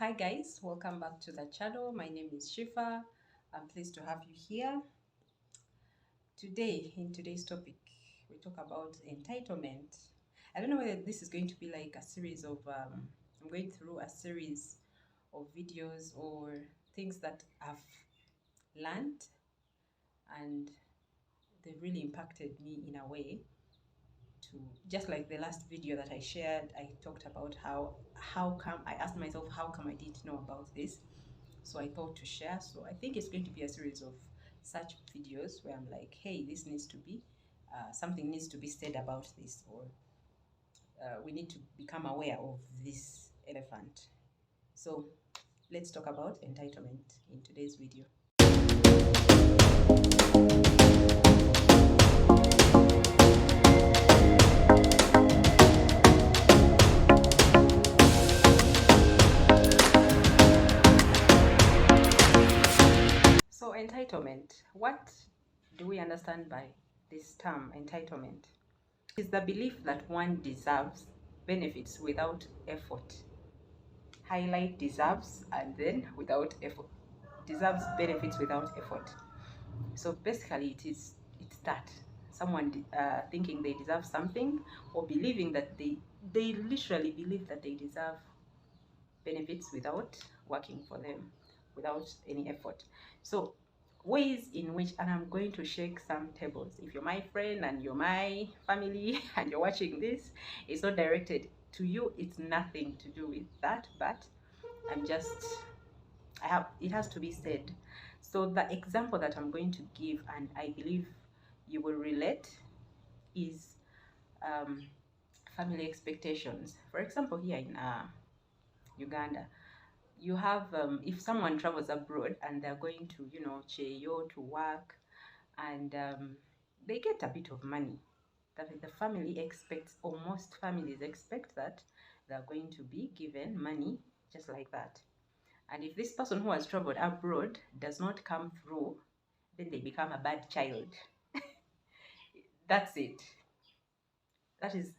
Hi guys, welcome back to the channel. My name is Shifa. I'm pleased to have you here. Today, in today's topic, we talk about entitlement. I don't know whether this is going to be like a series of, I'm going through a series of videos or things that I've learned and they really impacted me in a way to, just like the last video that I shared, I talked about how come I asked myself how come I didn't know about this. So I thought to share. So I think it's going to be a series of such videos where I'm like, hey, this needs to be something needs to be said about this, or we need to become aware of this elephant. So let's talk about entitlement in today's video. So entitlement, what do we understand by this term entitlement? It's the belief that one deserves benefits without effort. Highlight deserves and then without effort. Deserves benefits without effort. So basically it's that someone thinking they deserve something, or believing that they literally believe that they deserve benefits without working for them, without any effort. So ways in which, and I'm going to shake some tables. If you're my friend and you're my family and you're watching this, it's not directed to you, it's nothing to do with that, but it has to be said. So the example that I'm going to give, and I believe you will relate, is family expectations. For example, here in Uganda, you have if someone travels abroad and they're going to, cheyo to work, and they get a bit of money, that the family expects, or most families expect, that they're going to be given money just like that. And if this person who has traveled abroad does not come through, then they become a bad child. That's it. That is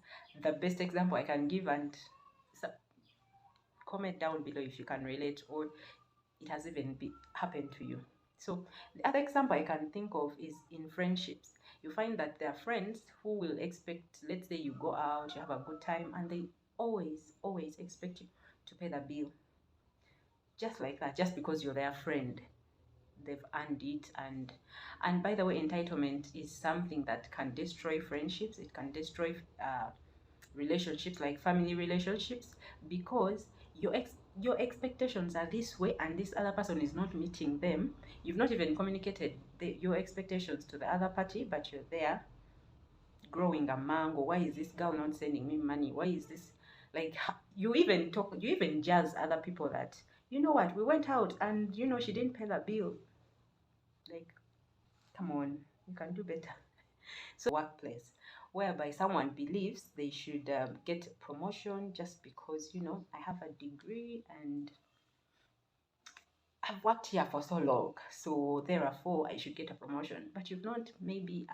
the best example I can give, and comment down below if you can relate, or it has even happened to you. So the other example I can think of is in friendships. You find that there are friends who will expect, let's say you go out, you have a good time, and they always expect you to pay the bill. Just like that, just because you're their friend. They've earned it. And by the way, entitlement is something that can destroy friendships. It can destroy relationships, like family relationships, because your expectations are this way and this other person is not meeting them. You've not even communicated your expectations to the other party, but you're there growing a mango. Why is this girl not sending me money? Why is this, like, you even judge other people that, you know what, we went out and she didn't pay the bill. Like, come on, you can do better. So workplace, whereby someone believes they should get promotion just because, I have a degree and I've worked here for so long, so therefore I should get a promotion. But you've not maybe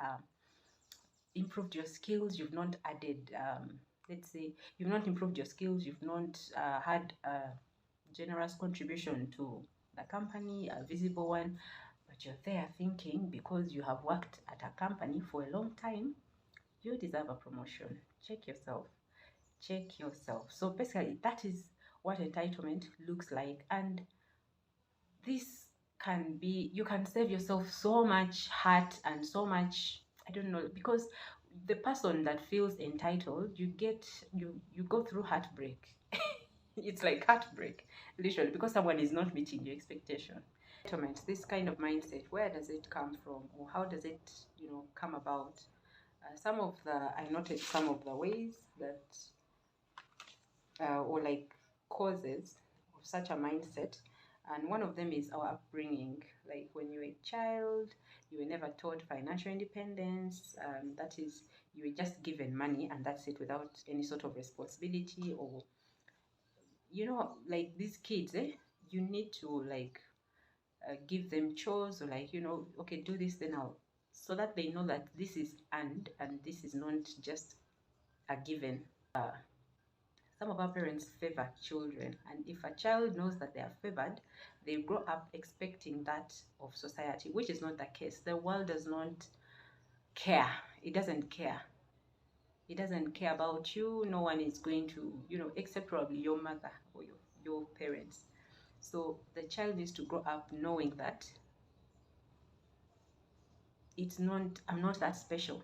improved your skills. You've not added, let's say, you've not improved your skills. You've not had a generous contribution to the company, a visible one. But you're there thinking, because you have worked at a company for a long time, you deserve a promotion. Check yourself. Check yourself. So basically, that is what entitlement looks like. And this can be, you can save yourself so much hurt and so much, I don't know, because the person that feels entitled, you go through heartbreak. It's like heartbreak, literally, because someone is not meeting your expectation. Entitlement, this kind of mindset, where does it come from, or how does it, come about? I noted some of the ways that, or like causes of such a mindset. And one of them is our upbringing. Like when you were a child, you were never taught financial independence. That is, you were just given money and that's it, without any sort of responsibility, or, like these kids, you need to like give them chores, or like, okay, do this, then I'll, so that they know that this is earned and this is not just a given. Some of our parents favor children, and if a child knows that they are favored, they grow up expecting that of society, which is not the case. The world does not care. It doesn't care. It doesn't care about you. No one is going to, except probably your mother or your parents. So the child needs to grow up knowing that I'm not that special,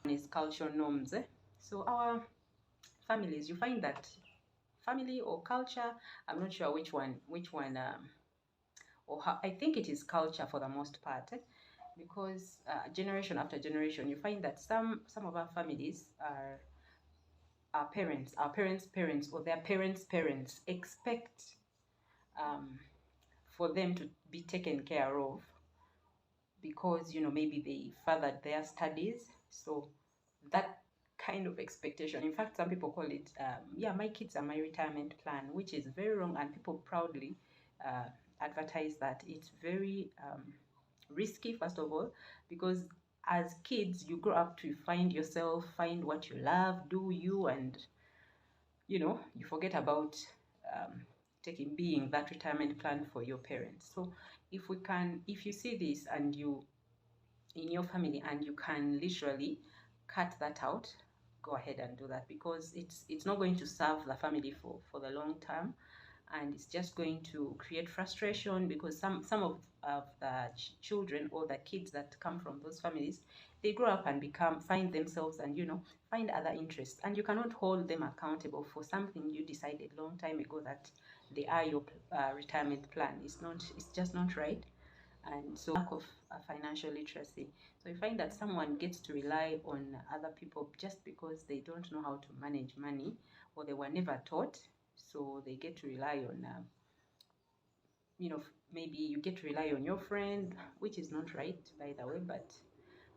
It's cultural norms. So our families, you find that family or culture, I'm not sure which one, or how, I think it is culture for the most part, because generation after generation, you find that some of our families are our parents' parents, or their parents' parents expect um, for them to be taken care of, because maybe they furthered their studies. So that kind of expectation, in fact, some people call it yeah, my kids are my retirement plan, which is very wrong, and people proudly advertise that. It's very risky, first of all, because as kids you grow up to find yourself, find what you love, do you, and you forget about um, being that retirement plan for your parents. So if you see this and you in your family and you can literally cut that out, go ahead and do that, because it's not going to serve the family for the long term, and it's just going to create frustration, because some of the children or the kids that come from those families, they grow up and find themselves, and find other interests, and you cannot hold them accountable for something you decided long time ago that they are your retirement plan. It's just not right. And so lack of financial literacy. So you find that someone gets to rely on other people just because they don't know how to manage money, or they were never taught. So they get to rely on maybe you get to rely on your friend, which is not right, by the way, but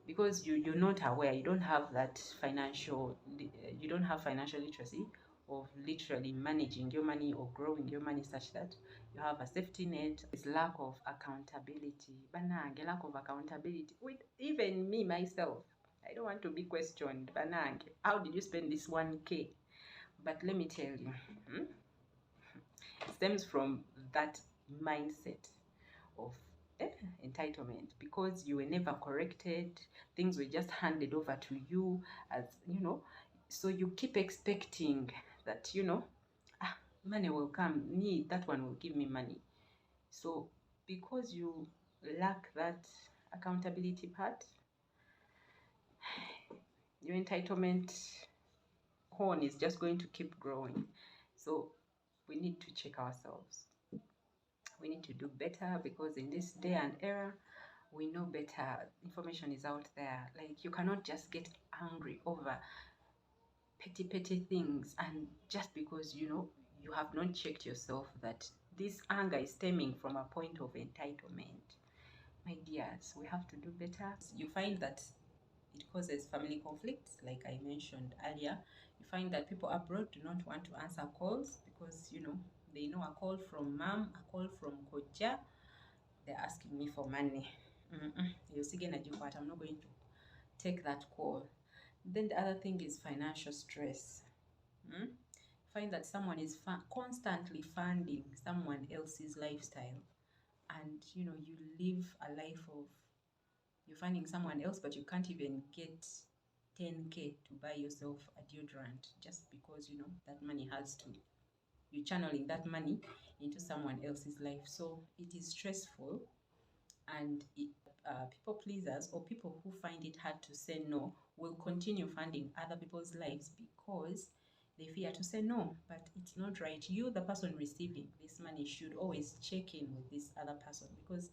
because you're not aware, you don't have financial literacy of literally managing your money or growing your money such that you have a safety net. It's lack of accountability, banange, lack of accountability with even me myself. I don't want to be questioned, banange, how did you spend this 1K? But let me tell you, it stems from that mindset of entitlement, because you were never corrected, things were just handed over to you, as so you keep expecting that money will come, that one will give me money. So because you lack that accountability part, your entitlement horn is just going to keep growing. So we need to check ourselves. We need to do better, because in this day and era, we know better. Information is out there. Like, you cannot just get angry over petty things, and just because you have not checked yourself that this anger is stemming from a point of entitlement. My dears, we have to do better. You find that it causes family conflicts, like I mentioned earlier. You find that people abroad do not want to answer calls, because they know a call from mom, a call from koja, they're asking me for money. I'm not going to take that call. Then the other thing is financial stress. Find that someone is constantly funding someone else's lifestyle, and you live a life of, you're funding someone else, but you can't even get 10K to buy yourself a deodorant, just because that money has to, you're channeling that money into someone else's life. So it is stressful, and people pleasers, or people who find it hard to say no, will continue funding other people's lives because they fear to say no. But it's not right. You, the person receiving this money, should always check in with this other person, because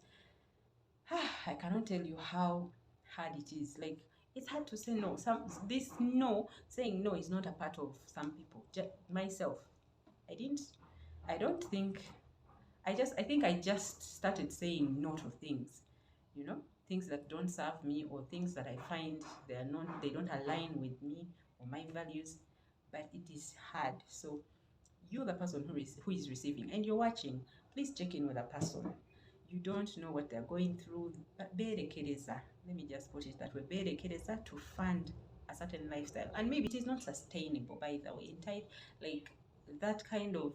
I cannot tell you how hard it is. Like, it's hard to say no. Saying no is not a part of some people. Myself, I don't think, I think I just started saying no to things, things that don't serve me, or things that I find they don't align with me or my values. But it is hard. So you're the person who is receiving, and you're watching, please check in with a person. You don't know what they're going through. But let me just put it that way, to fund a certain lifestyle, and maybe it is not sustainable, by the way. Like that kind of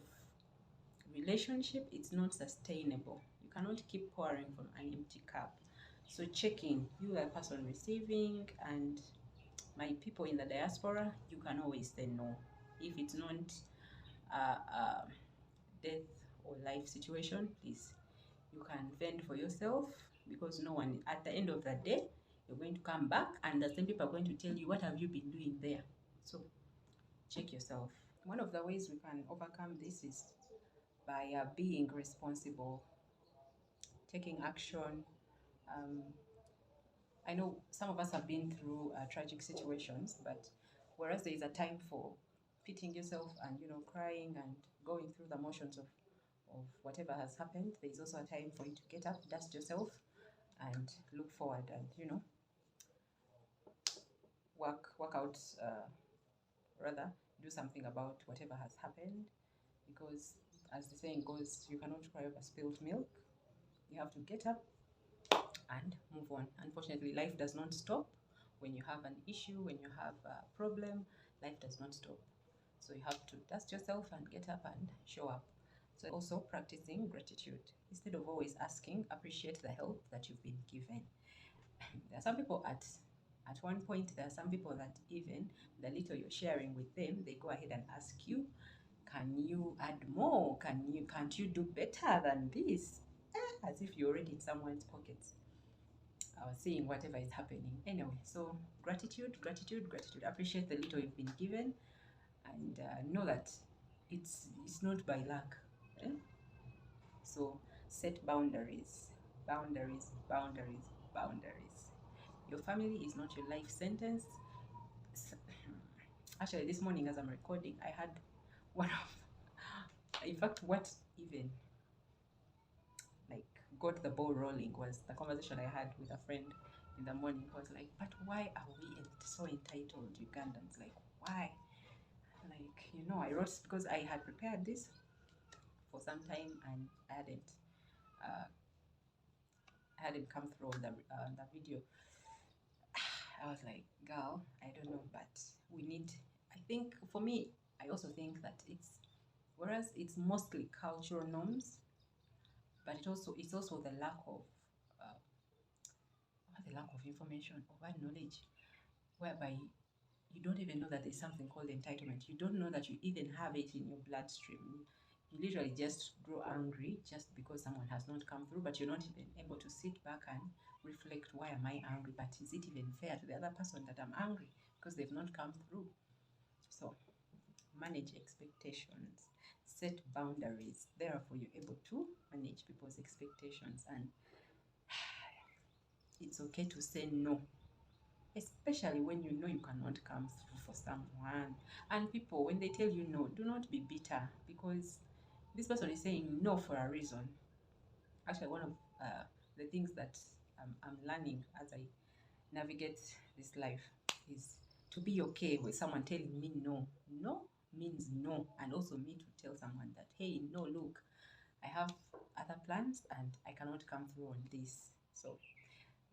relationship, it's not sustainable. You cannot keep pouring from an empty cup. So checking, you are a person receiving, and my people in the diaspora, you can always say no. If it's not a death or life situation, please, you can fend for yourself, because no one, at the end of the day, you're going to come back and the same people are going to tell you, what have you been doing there? So check yourself. One of the ways we can overcome this is by being responsible, taking action. Um, I know some of us have been through tragic situations, but whereas there is a time for pitting yourself and, you know, crying and going through the motions of whatever has happened, there is also a time for you to get up, dust yourself, and look forward, and, you know, work out, rather do something about whatever has happened, because as the saying goes, you cannot cry over spilled milk. You have to get up and move on. Unfortunately, life does not stop. When you have an issue, when you have a problem, life does not stop. So you have to dust yourself and get up and show up. So also practicing gratitude. Instead of always asking, appreciate the help that you've been given. There are some people at one point, there are some people that even the little you're sharing with them, they go ahead and ask you, can you add more? Can't you do better than this? As if you're already in someone's pockets, seeing whatever is happening. Anyway, so gratitude, gratitude, gratitude. Appreciate the little you've been given, and know that it's not by luck. Eh? So set boundaries, boundaries, boundaries, boundaries. Your family is not your life sentence. Actually, this morning as I'm recording, I had one of, in fact, what even like got the ball rolling was the conversation I had with a friend in the morning. Who was like, but why are we so entitled Ugandans? Like, why? Like, you know, I wrote because I had prepared this for some time and uh, I hadn't come through on the video. I was like, girl, I don't know, but we need. I think for me, I also think that whereas it's mostly cultural norms, but it's also uh, the lack of information or bad knowledge, whereby you don't even know that there's something called entitlement. You don't know that you even have it in your bloodstream. You literally just grow angry just because someone has not come through, but you're not even able to sit back and reflect, why am I angry? But is it even fair to the other person that I'm angry because they've not come through? So manage expectations, set boundaries. Therefore, you're able to manage people's expectations, and it's okay to say no, especially when you know you cannot come through for someone. And people, when they tell you no, do not be bitter, because this person is saying no for a reason. Actually, one of the things that I'm learning as I navigate this life is to be okay with someone telling me no. No means no, and also me to tell someone that, hey, no, look, I have other plans and I cannot come through on this. So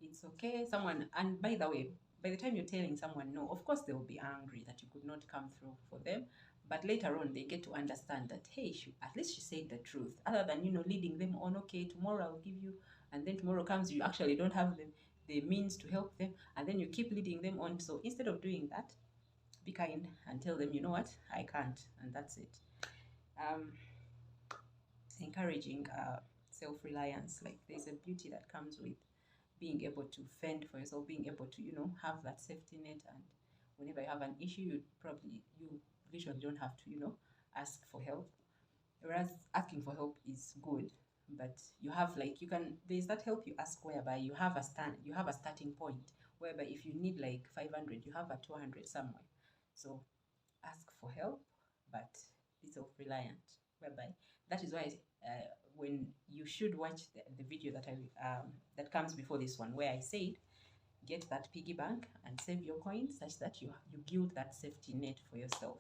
it's okay. Someone, and by the way, by the time you're telling someone no, of course they will be angry that you could not come through for them. But later on, they get to understand that, hey, at least she said the truth. Other than, you know, leading them on, okay, tomorrow I'll give you, and then tomorrow comes, you actually don't have the means to help them, and then you keep leading them on. So instead of doing that, be kind and tell them, you know what, I can't, and that's it. Um, Encouraging self-reliance. Like, there's a beauty that comes with being able to fend for yourself, being able to, you know, have that safety net, and whenever you have an issue, you literally don't have to, you know, ask for help. Whereas asking for help is good, but you have, like, there's that help you ask whereby you have a starting point, whereby if you need like 500, you have a 200 somewhere. So ask for help, but be self-reliant, whereby that is why when you should watch the video that comes before this one, where I said get that piggy bank and save your coins, such that you build that safety net for yourself,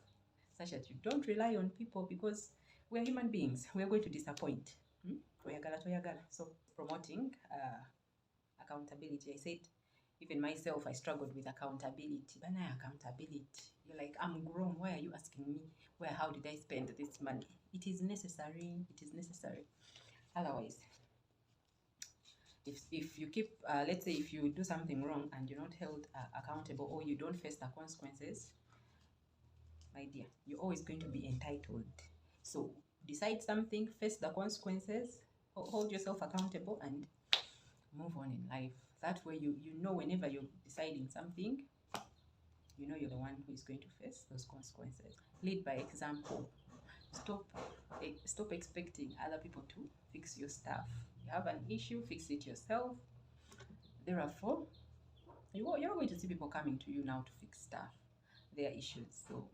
such that you don't rely on people, because we're human beings, we're going to disappoint. Toyagala. So promoting accountability. I said Even myself, I struggled with accountability. But now accountability, you're like, I'm grown. Why are you asking me how did I spend this money? It is necessary. It is necessary. Otherwise, if you keep, let's say, if you do something wrong and you're not held accountable, or you don't face the consequences, my dear, you're always going to be entitled. So decide something, face the consequences, hold yourself accountable, and move on in life. That way, you know, whenever you're deciding something, you know you're the one who is going to face those consequences. Lead by example. Stop stop expecting other people to fix your stuff. You have an issue, fix it yourself. Therefore, you're not going to see people coming to you now to fix stuff, their issues. So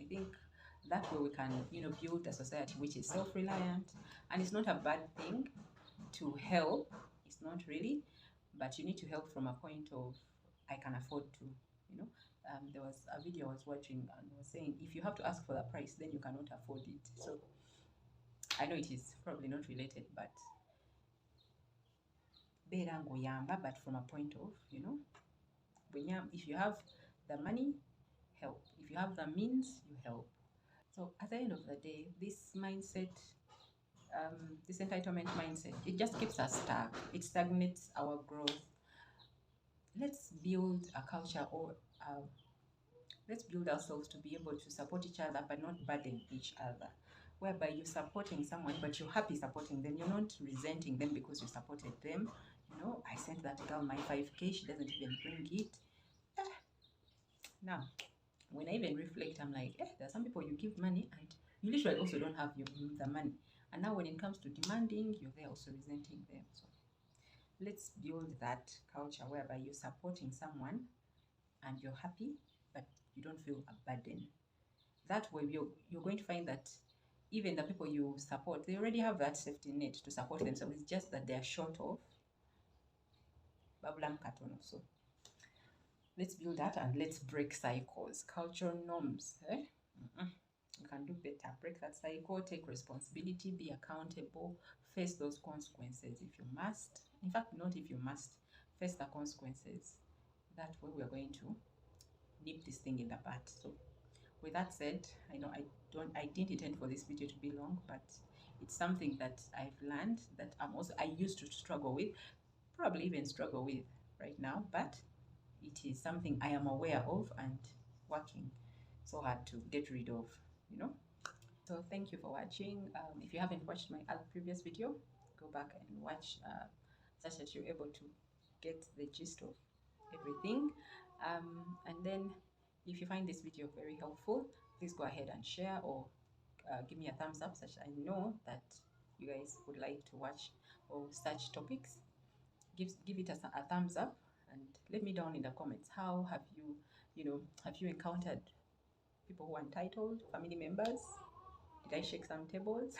I think that way we can, build a society which is self-reliant. And it's not a bad thing to help. It's not really, but you need to help from a point of, I can afford to, you know. There was a video I was watching and was saying, if you have to ask for the price, then you cannot afford it. So I know it is probably not related, but but from a point of, if you have the money, help. If you have the means, you help. So at the end of the day, this mindset, this entitlement mindset, it just keeps us stuck. It stagnates our growth. Let's build a culture, or let's build ourselves to be able to support each other but not burden each other. Whereby you're supporting someone, but you're happy supporting them. You're not resenting them because you supported them. I sent that girl my 5K, she doesn't even bring it. Now, when I even reflect, I'm like, there are some people you give money and you literally also don't have the money. And now when it comes to demanding, you're there also resenting them. So let's build that culture whereby you're supporting someone and you're happy, but you don't feel a burden. That way, you're going to find that even the people you support, they already have that safety net to support themselves. It's just that they're short of babulam katono. So let's build that and let's break cycles, cultural norms. You can do better. Break that cycle, take responsibility, be accountable, face those consequences if you must. In fact, not if you must, face the consequences. That way we're going to nip this thing in the bud. So with that said, I know I didn't intend for this video to be long, but it's something that I've learned that I used to struggle with, probably even struggle with right now, but it is something I am aware of and working so hard to get rid of, So thank you for watching. If you haven't watched my previous video, go back and watch such that you're able to get the gist of everything. And then if you find this video very helpful, please go ahead and share, or give me a thumbs up such I know that you guys would like to watch or such topics. Give it a thumbs up and let me down in the comments. How have have you encountered people who are entitled, family members? Did I shake some tables?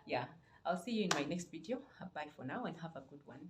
Yeah, I'll see you in my next video. Bye for now and have a good one.